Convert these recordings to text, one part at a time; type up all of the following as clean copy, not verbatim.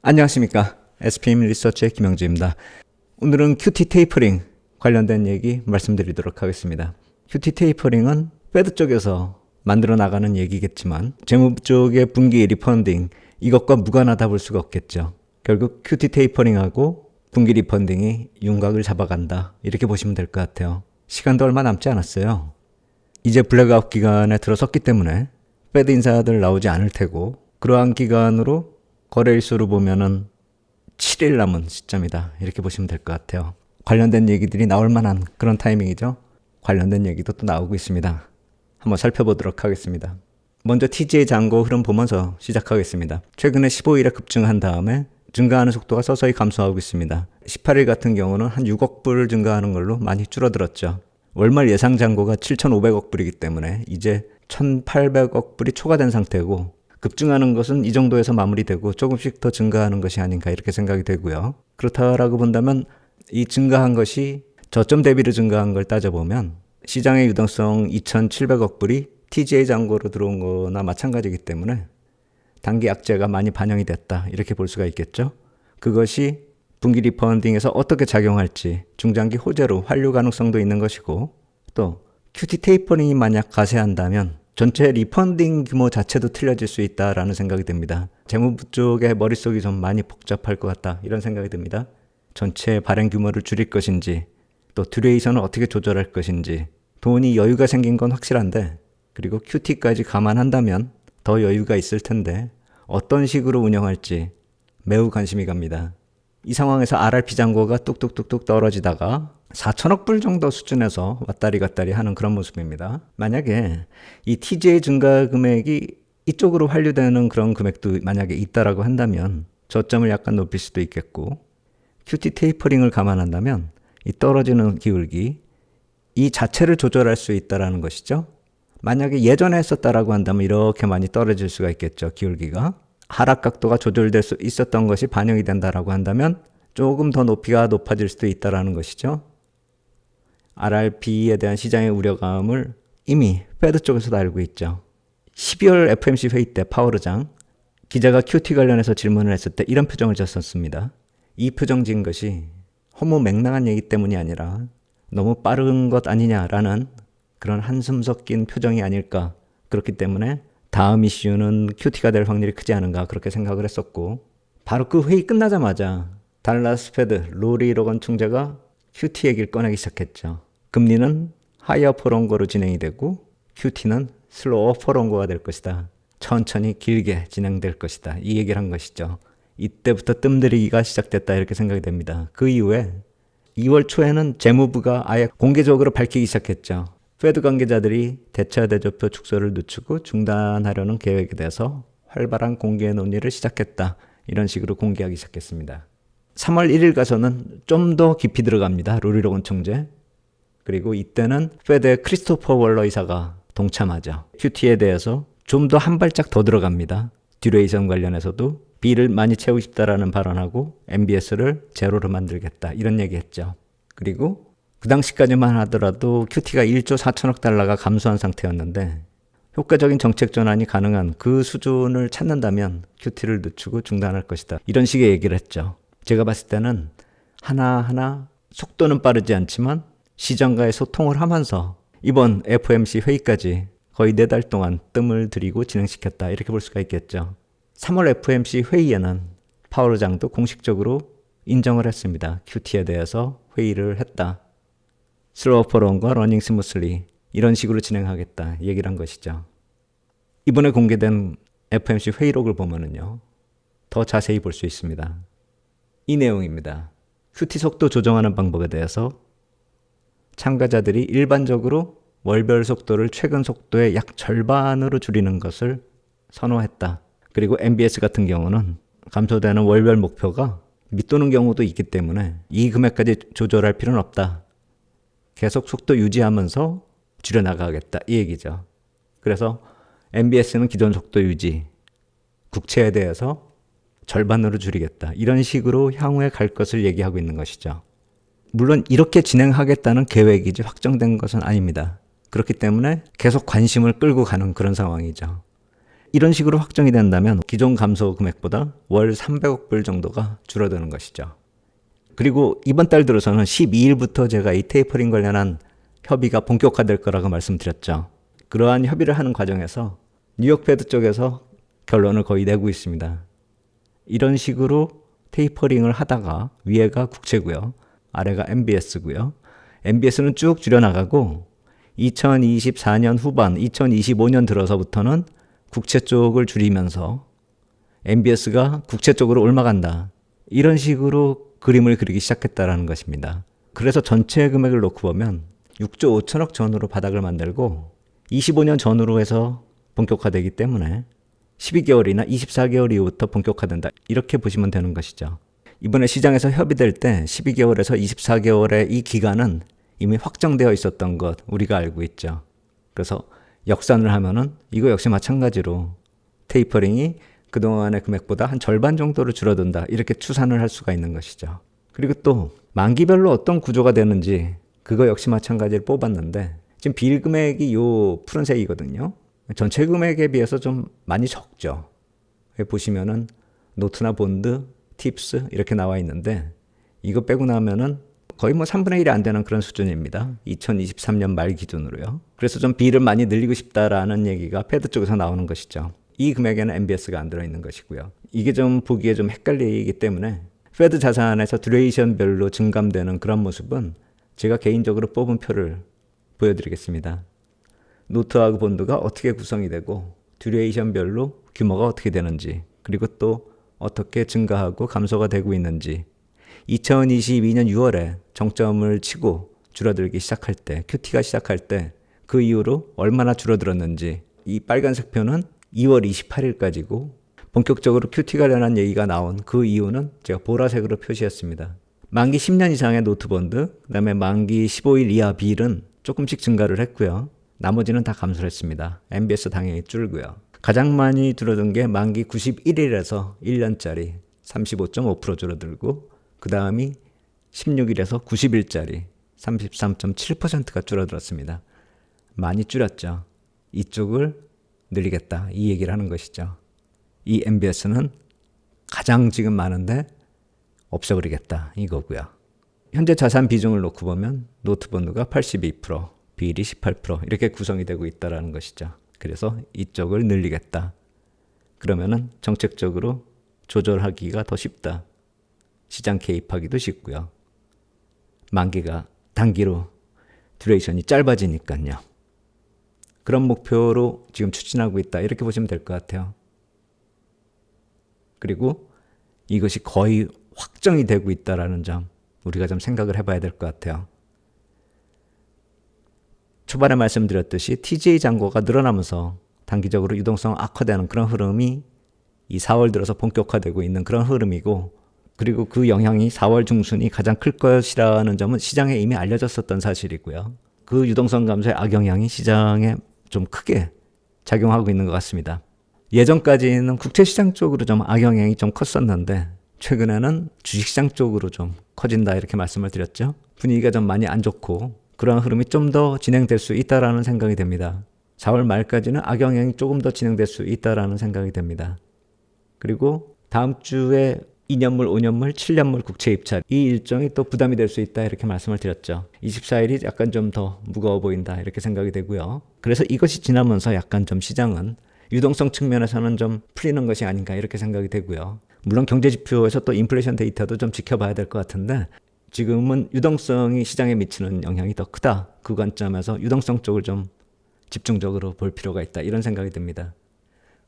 안녕하십니까. SPM 리서치의 김영주입니다. 오늘은 QT 테이퍼링 관련된 얘기 말씀드리도록 하겠습니다. QT 테이퍼링은 패드 쪽에서 만들어 나가는 얘기겠지만 재무부 쪽의 분기 리펀딩 이것과 무관하다 볼 수가 없겠죠. 결국 QT 테이퍼링하고 분기 리펀딩이 윤곽을 잡아간다 이렇게 보시면 될 것 같아요. 시간도 얼마 남지 않았어요. 이제 블랙아웃 기간에 들어섰기 때문에 패드 인사들 나오지 않을 테고 그러한 기간으로 거래일수로 보면은 7일 남은 시점이다 이렇게 보시면 될 것 같아요. 관련된 얘기들이 나올 만한 그런 타이밍이죠. 관련된 얘기도 또 나오고 있습니다. 한번 살펴보도록 하겠습니다. 먼저 TGA 잔고 흐름 보면서 시작하겠습니다. 최근에 15일에 급증한 다음에 증가하는 속도가 서서히 감소하고 있습니다. 18일 같은 경우는 한 6억 불 증가하는 걸로 많이 줄어들었죠. 월말 예상 잔고가 7,500억 불이기 때문에 이제 1,800억 불이 초과된 상태고 급증하는 것은 이 정도에서 마무리되고 조금씩 더 증가하는 것이 아닌가 이렇게 생각이 되고요. 그렇다라고 본다면 이 증가한 것이 저점 대비로 증가한 걸 따져보면 시장의 유동성 2,700억 불이 TGA 잔고로 들어온 거나 마찬가지이기 때문에 단기 악재가 많이 반영이 됐다 이렇게 볼 수가 있겠죠. 그것이 분기 리펀딩에서 어떻게 작용할지 중장기 호재로 환류 가능성도 있는 것이고 또 QT 테이퍼링이 만약 가세한다면 전체 리펀딩 규모 자체도 틀려질 수 있다라는 생각이 듭니다. 재무부 쪽의 머릿속이 좀 많이 복잡할 것 같다 이런 생각이 듭니다. 전체 발행 규모를 줄일 것인지 또 듀레이션을 어떻게 조절할 것인지 돈이 여유가 생긴 건 확실한데 그리고 QT까지 감안한다면 더 여유가 있을 텐데 어떤 식으로 운영할지 매우 관심이 갑니다. 이 상황에서 RRP 잔고가 뚝뚝뚝뚝 떨어지다가 4천억 불 정도 수준에서 왔다리 갔다리 하는 그런 모습입니다. 만약에 이 TGA 증가 금액이 이쪽으로 환류되는 그런 금액도 만약에 있다라고 한다면 저점을 약간 높일 수도 있겠고 QT 테이퍼링을 감안한다면 이 떨어지는 기울기 이 자체를 조절할 수 있다라는 것이죠. 만약에 예전에 했었다라고 한다면 이렇게 많이 떨어질 수가 있겠죠. 기울기가. 하락 각도가 조절될 수 있었던 것이 반영이 된다라고 한다면 조금 더 높이가 높아질 수도 있다라는 것이죠. RRP에 대한 시장의 우려감을 이미 패드 쪽에서도 알고 있죠. 12월 FOMC 회의 때 파월 의장 기자가 QT 관련해서 질문을 했을 때 이런 표정을 지었습니다. 이 표정 지은 것이 허무맹랑한 얘기 때문이 아니라 너무 빠른 것 아니냐라는 그런 한숨 섞인 표정이 아닐까. 그렇기 때문에 다음 이슈는 QT가 될 확률이 크지 않은가 그렇게 생각을 했었고 바로 그 회의 끝나자마자 달라스 패드 로리 로건 총재가 QT 얘기를 꺼내기 시작했죠. 금리는 하이어 포런고로 진행이 되고 QT는 슬로어 포런고가 될 것이다. 천천히 길게 진행될 것이다. 이 얘기를 한 것이죠. 이때부터 뜸들이기가 시작됐다 이렇게 생각이 됩니다. 그 이후에 2월 초에는 재무부가 아예 공개적으로 밝히기 시작했죠. 패드 관계자들이 대차 대조표 축소를 늦추고 중단하려는 계획에 대해서 활발한 공개 논의를 시작했다. 이런 식으로 공개하기 시작했습니다. 3월 1일 가서는 좀 더 깊이 들어갑니다. 로리 로건 총재. 그리고 이때는 패드의 크리스토퍼 월러 이사가 동참하죠. QT에 대해서 좀 더 한 발짝 더 들어갑니다. 듀레이션 관련해서도 B를 많이 채우고 싶다라는 발언하고 MBS를 제로로 만들겠다. 이런 얘기했죠. 그리고 그 당시까지만 하더라도 QT가 1조 4천억 달러가 감소한 상태였는데 효과적인 정책 전환이 가능한 그 수준을 찾는다면 QT를 늦추고 중단할 것이다. 이런 식의 얘기를 했죠. 제가 봤을 때는 하나하나 속도는 빠르지 않지만 시장과의 소통을 하면서 이번 FOMC 회의까지 거의 4달 동안 뜸을 들이고 진행시켰다. 이렇게 볼 수가 있겠죠. 3월 FOMC 회의에는 파월 의장도 공식적으로 인정을 했습니다. QT에 대해서 회의를 했다. 슬로우 포런과 러닝 스무슬리 이런 식으로 진행하겠다 얘기를 한 것이죠. 이번에 공개된 FOMC 회의록을 보면은요. 더 자세히 볼 수 있습니다. 이 내용입니다. QT 속도 조정하는 방법에 대해서 참가자들이 일반적으로 월별 속도를 최근 속도의 약 절반으로 줄이는 것을 선호했다. 그리고 MBS 같은 경우는 감소되는 월별 목표가 밑도는 경우도 있기 때문에 이 금액까지 조절할 필요는 없다. 계속 속도 유지하면서 줄여나가겠다. 이 얘기죠. 그래서 MBS는 기존 속도 유지, 국채에 대해서 절반으로 줄이겠다. 이런 식으로 향후에 갈 것을 얘기하고 있는 것이죠. 물론 이렇게 진행하겠다는 계획이지 확정된 것은 아닙니다. 그렇기 때문에 계속 관심을 끌고 가는 그런 상황이죠. 이런 식으로 확정이 된다면 기존 감소 금액보다 월 300억 불 정도가 줄어드는 것이죠. 그리고 이번 달 들어서는 12일부터 제가 이 테이퍼링 관련한 협의가 본격화될 거라고 말씀드렸죠. 그러한 협의를 하는 과정에서 뉴욕 패드 쪽에서 결론을 거의 내고 있습니다. 이런 식으로 테이퍼링을 하다가 위에가 국채고요. 아래가 MBS고요. MBS는 쭉 줄여나가고 2024년 후반, 2025년 들어서부터는 국채 쪽을 줄이면서 MBS가 국채 쪽으로 올라간다. 이런 식으로 그림을 그리기 시작했다는 것입니다. 그래서 전체 금액을 놓고 보면 6조 5천억 전후로 바닥을 만들고 25년 전후로 해서 본격화되기 때문에 12개월이나 24개월 이후부터 본격화된다. 이렇게 보시면 되는 것이죠. 이번에 시장에서 협의될 때 12개월에서 24개월의 이 기간은 이미 확정되어 있었던 것 우리가 알고 있죠. 그래서 역산을 하면은 이거 역시 마찬가지로 테이퍼링이 그동안의 금액보다 한 절반 정도로 줄어든다. 이렇게 추산을 할 수가 있는 것이죠. 그리고 또 만기별로 어떤 구조가 되는지 그거 역시 마찬가지로 뽑았는데 지금 비일 금액이 요 푸른색이거든요. 전체 금액에 비해서 좀 많이 적죠. 보시면은 노트나 본드, 팁스 이렇게 나와 있는데 이거 빼고 나면은 거의 뭐 3분의 1이 안 되는 그런 수준입니다. 2023년 말 기준으로요. 그래서 좀 비를 많이 늘리고 싶다라는 얘기가 패드 쪽에서 나오는 것이죠. 이 금액에는 MBS가 안 들어있는 것이고요. 이게 좀 보기에 좀 헷갈리기 때문에 패드 자산에서 듀레이션별로 증감되는 그런 모습은 제가 개인적으로 뽑은 표를 보여드리겠습니다. 노트하고 본드가 어떻게 구성이 되고 듀레이션별로 규모가 어떻게 되는지 그리고 또 어떻게 증가하고 감소가 되고 있는지 2022년 6월에 정점을 치고 줄어들기 시작할 때 QT가 시작할 때 그 이후로 얼마나 줄어들었는지 이 빨간색 표는 2월 28일까지고 본격적으로 QT 관련한 얘기가 나온 그 이유는 제가 보라색으로 표시했습니다. 만기 10년 이상의 노트본드, 그 다음에 만기 15일 이하 빌은 조금씩 증가를 했고요. 나머지는 다 감소를 했습니다. MBS 당연히 줄고요. 가장 많이 줄어든 게 만기 91일에서 1년짜리 35.5% 줄어들고 그 다음이 16일에서 90일짜리 33.7%가 줄어들었습니다. 많이 줄였죠. 이쪽을 늘리겠다 이 얘기를 하는 것이죠. 이 MBS는 가장 지금 많은데 없애버리겠다 이거고요. 현재 자산 비중을 놓고 보면 노트본드가 82%, 비일이 18% 이렇게 구성이 되고 있다는 것이죠. 그래서 이쪽을 늘리겠다. 그러면은 정책적으로 조절하기가 더 쉽다. 시장 개입하기도 쉽고요. 만기가 단기로 듀레이션이 짧아지니까요. 그런 목표로 지금 추진하고 있다. 이렇게 보시면 될 것 같아요. 그리고 이것이 거의 확정이 되고 있다는 점 우리가 좀 생각을 해봐야 될 것 같아요. 초반에 말씀드렸듯이 TJ 잔고가 늘어나면서 단기적으로 유동성 악화되는 그런 흐름이 이 4월 들어서 본격화되고 있는 그런 흐름이고 그리고 그 영향이 4월 중순이 가장 클 것이라는 점은 시장에 이미 알려졌었던 사실이고요. 그 유동성 감소의 악영향이 시장에 좀 크게 작용하고 있는 것 같습니다. 예전까지는 국채시장 쪽으로 좀 악영향이 좀 컸었는데 최근에는 주식시장 쪽으로 좀 커진다 이렇게 말씀을 드렸죠. 분위기가 좀 많이 안 좋고 그러한 흐름이 좀 더 진행될 수 있다라는 생각이 됩니다. 4월 말까지는 악영향이 조금 더 진행될 수 있다라는 생각이 됩니다. 그리고 다음 주에 2년물, 5년물, 7년물 국채 입찰 이 일정이 또 부담이 될 수 있다 이렇게 말씀을 드렸죠. 24일이 약간 좀 더 무거워 보인다 이렇게 생각이 되고요. 그래서 이것이 지나면서 약간 좀 시장은 유동성 측면에서는 좀 풀리는 것이 아닌가 이렇게 생각이 되고요. 물론 경제지표에서 또 인플레이션 데이터도 좀 지켜봐야 될 것 같은데 지금은 유동성이 시장에 미치는 영향이 더 크다. 그 관점에서 유동성 쪽을 좀 집중적으로 볼 필요가 있다 이런 생각이 듭니다.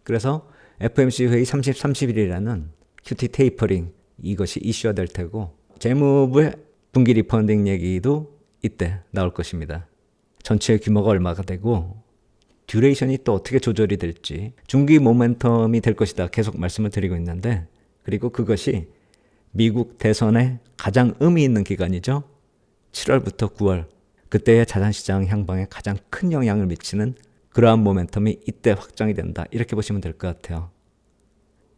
그래서 FOMC 회의 30, 30일이라는 QT 테이퍼링 이것이 이슈화 될 테고 재무부의 분기 리펀딩 얘기도 이때 나올 것입니다. 전체 규모가 얼마가 되고 듀레이션이 또 어떻게 조절이 될지 중기 모멘텀이 될 것이다 계속 말씀을 드리고 있는데 그리고 그것이 미국 대선에 가장 의미 있는 기간이죠. 7월부터 9월 그때의 자산시장 향방에 가장 큰 영향을 미치는 그러한 모멘텀이 이때 확정이 된다 이렇게 보시면 될 것 같아요.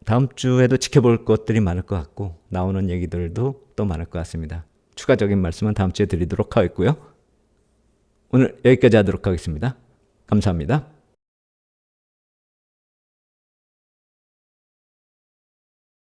다음 주에도 지켜볼 것들이 많을 것 같고 나오는 얘기들도 또 많을 것 같습니다. 추가적인 말씀은 다음 주에 드리도록 하겠고요. 오늘 여기까지 하도록 하겠습니다. 감사합니다.